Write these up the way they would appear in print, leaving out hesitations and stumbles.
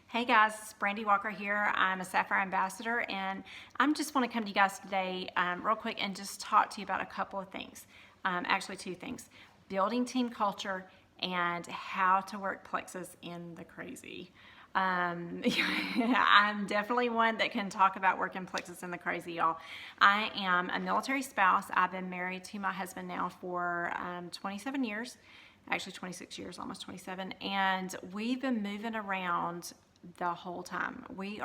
Hey guys, it's Brandy Walker here. I'm a Sapphire Ambassador, and I just want to come to you guys today real quick and just talk to you about a couple of things. Actually, two things. Building team culture and how to work Plexus in the crazy. I'm definitely one that can talk about working Plexus in the crazy, y'all. I am a military spouse. I've been married to my husband now for 27 years. Actually 26 years, almost 27, and we've been moving around the whole time. We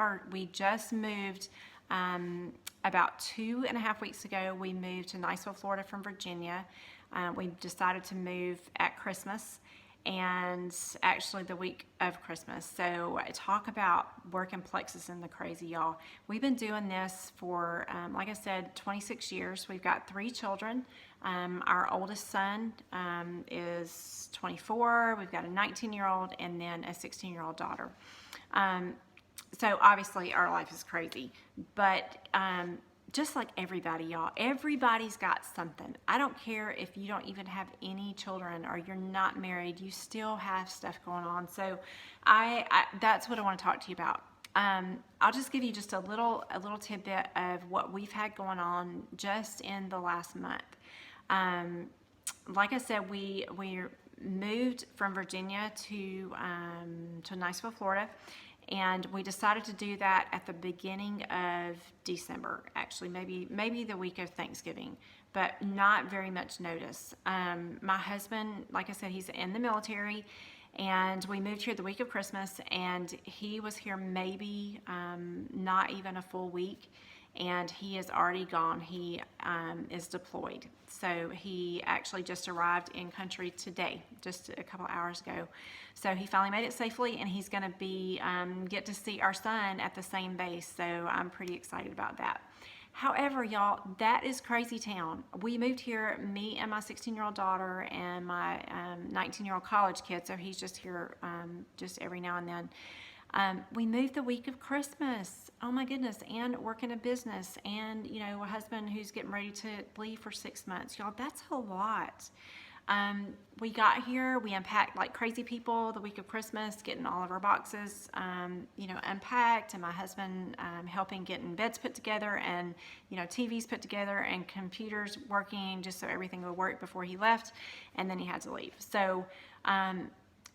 just moved about 2.5 weeks ago. We moved to Niceville, Florida from Virginia. We decided to move at Christmas, and actually the week of Christmas. So talk about working Plexus in the crazy, y'all. We've been doing this for, like I said, 26 years. We've got 3 children. Our oldest son is 24. We've got a 19-year-old and then a 16-year-old daughter. So obviously our life is crazy, but just like everybody, y'all, everybody's got something. I don't care if you don't even have any children or you're not married, you still have stuff going on. So that's what I want to talk to you about. I'll just give you just a little tidbit of what we've had going on just in the last month. Like I said, we moved from Virginia to Niceville, Florida, and we decided to do that at the beginning of December. Actually, maybe the week of Thanksgiving, but not very much notice. My husband, like I said, he's in the military, and we moved here the week of Christmas, and he was here maybe not even a full week. And he is already gone. He is deployed. So he actually just arrived in country today, just a couple hours ago. So he finally made it safely, and he's going to be get to see our son at the same base. So I'm pretty excited about that. However, y'all, that is crazy town. We moved here, me and my 16-year-old daughter and my 19-year-old college kid. So he's just here just every now and then. We moved the week of Christmas. Oh my goodness. And working a business, and a husband who's getting ready to leave for 6 months. Y'all, that's a lot. We got here, we unpacked like crazy people the week of Christmas, getting all of our boxes, unpacked, and my husband helping getting beds put together and, TVs put together and computers working just so everything would work before he left, and then he had to leave. So,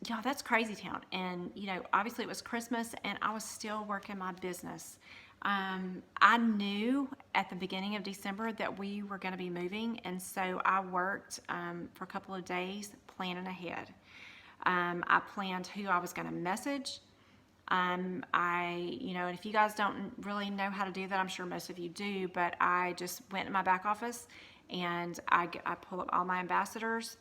y'all, that's crazy town. And, obviously it was Christmas and I was still working my business. I knew at the beginning of December that we were going to be moving. And so I worked for a couple of days planning ahead. I planned who I was going to message. And if you guys don't really know how to do that, I'm sure most of you do, but I just went in my back office and I pull up all my ambassadors,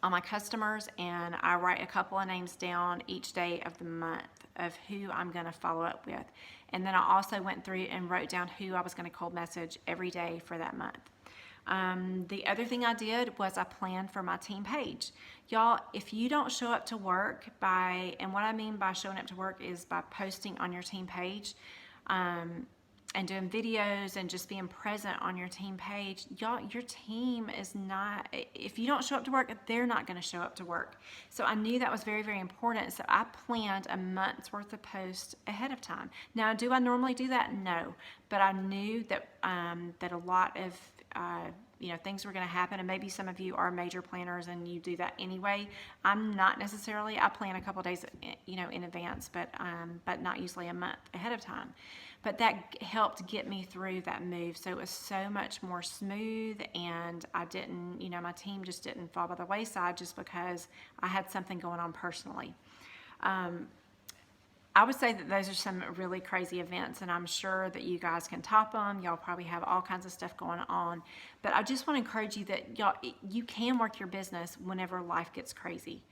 all my customers, and I write a couple of names down each day of the month of who I'm going to follow up with. And then I also went through and wrote down who I was going to cold message every day for that month. The other thing I did was I planned for my team page. Y'all, if you don't show up to work and what I mean by showing up to work is by posting on your team page, and doing videos and just being present on your team page, y'all, your team is not, if you don't show up to work, they're not going to show up to work. So I knew that was very, very important. So I planned a month's worth of posts ahead of time. Now, do I normally do that? No. But I knew that that a lot of things were going to happen, and maybe some of you are major planners and you do that anyway. I'm not necessarily. I plan a couple of days, in advance, but not usually a month ahead of time. But that helped get me through that move, so it was so much more smooth, and I didn't, my team just didn't fall by the wayside just because I had something going on personally. I would say that those are some really crazy events, and I'm sure that you guys can top them. Y'all probably have all kinds of stuff going on. But I just want to encourage you that you can work your business whenever life gets crazy.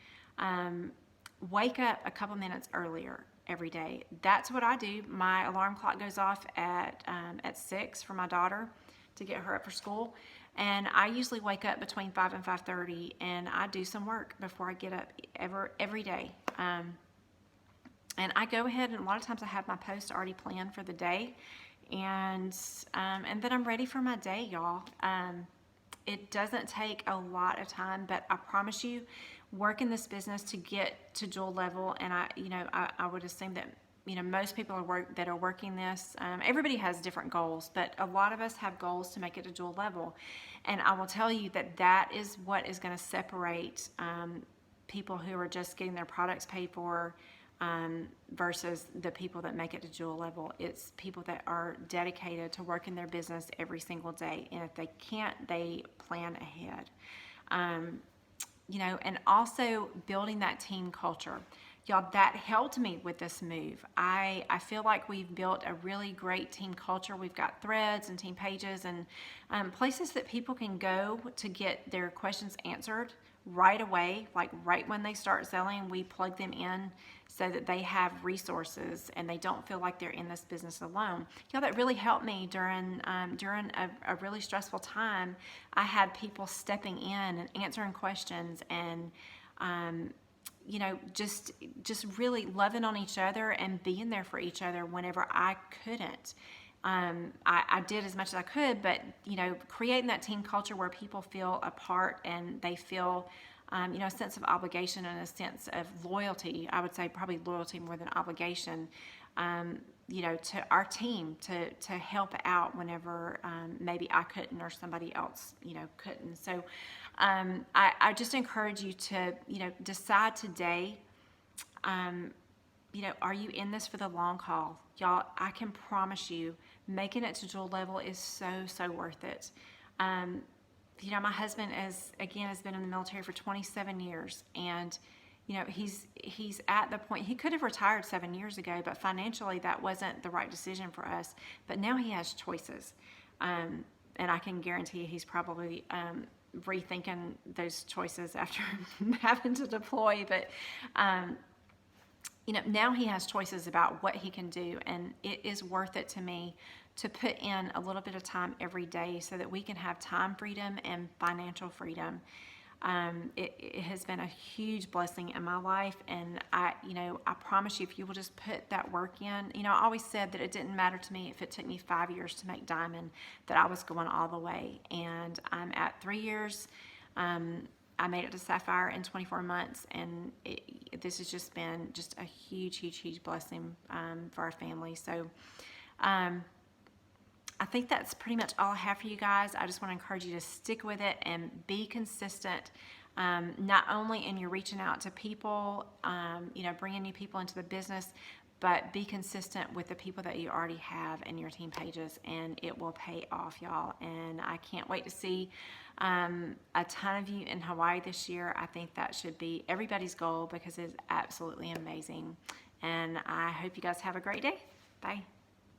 Wake up a couple minutes earlier every day. That's what I do. My alarm clock goes off at 6 for my daughter to get her up for school. And I usually wake up between 5 and 5:30, and I do some work before I get up every day. And I go ahead, and a lot of times I have my post already planned for the day, and then I'm ready for my day, y'all. It doesn't take a lot of time, but I promise you, work in this business to get to dual level, and I would assume that most people that are working this, everybody has different goals, but a lot of us have goals to make it to dual level. And I will tell you that is what is going to separate people who are just getting their products paid for versus the people that make it to dual level. It's people that are dedicated to working their business every single day, and if they can't, they plan ahead. And also building that team culture. Y'all, that helped me with this move. I feel like we've built a really great team culture. We've got threads and team pages and places that people can go to get their questions answered right away, like right when they start selling. We plug them in so that they have resources and they don't feel like they're in this business alone. Y'all, that really helped me during a really stressful time. I had people stepping in and answering questions and just really loving on each other and being there for each other whenever I couldn't. I did as much as I could, but creating that team culture where people feel a part and they feel a sense of obligation and a sense of loyalty. I would say probably loyalty more than obligation. To our team to help out whenever maybe I couldn't or somebody else couldn't. So I just encourage you to decide today. Are you in this for the long haul? Y'all, I can promise you, making it to dual level is so worth it. My husband has been in the military for 27 years, and he's at the point, he could have retired 7 years ago, but financially that wasn't the right decision for us. But now he has choices, and I can guarantee you he's probably rethinking those choices after having to deploy. But now he has choices about what he can do, and it is worth it to me to put in a little bit of time every day so that we can have time freedom and financial freedom. It has been a huge blessing in my life, and I promise you, if you will just put that work in, I always said that it didn't matter to me if it took me 5 years to make diamond, that I was going all the way. And I'm at 3 years. I made it to Sapphire in 24 months, and this has just been just a huge blessing for our family. So I think that's pretty much all I have for you guys. I just want to encourage you to stick with it and be consistent, not only in your reaching out to people, bringing new people into the business, but be consistent with the people that you already have in your team pages, and it will pay off, y'all. And I can't wait to see a ton of you in Hawaii this year. I think that should be everybody's goal because it's absolutely amazing. And I hope you guys have a great day. Bye.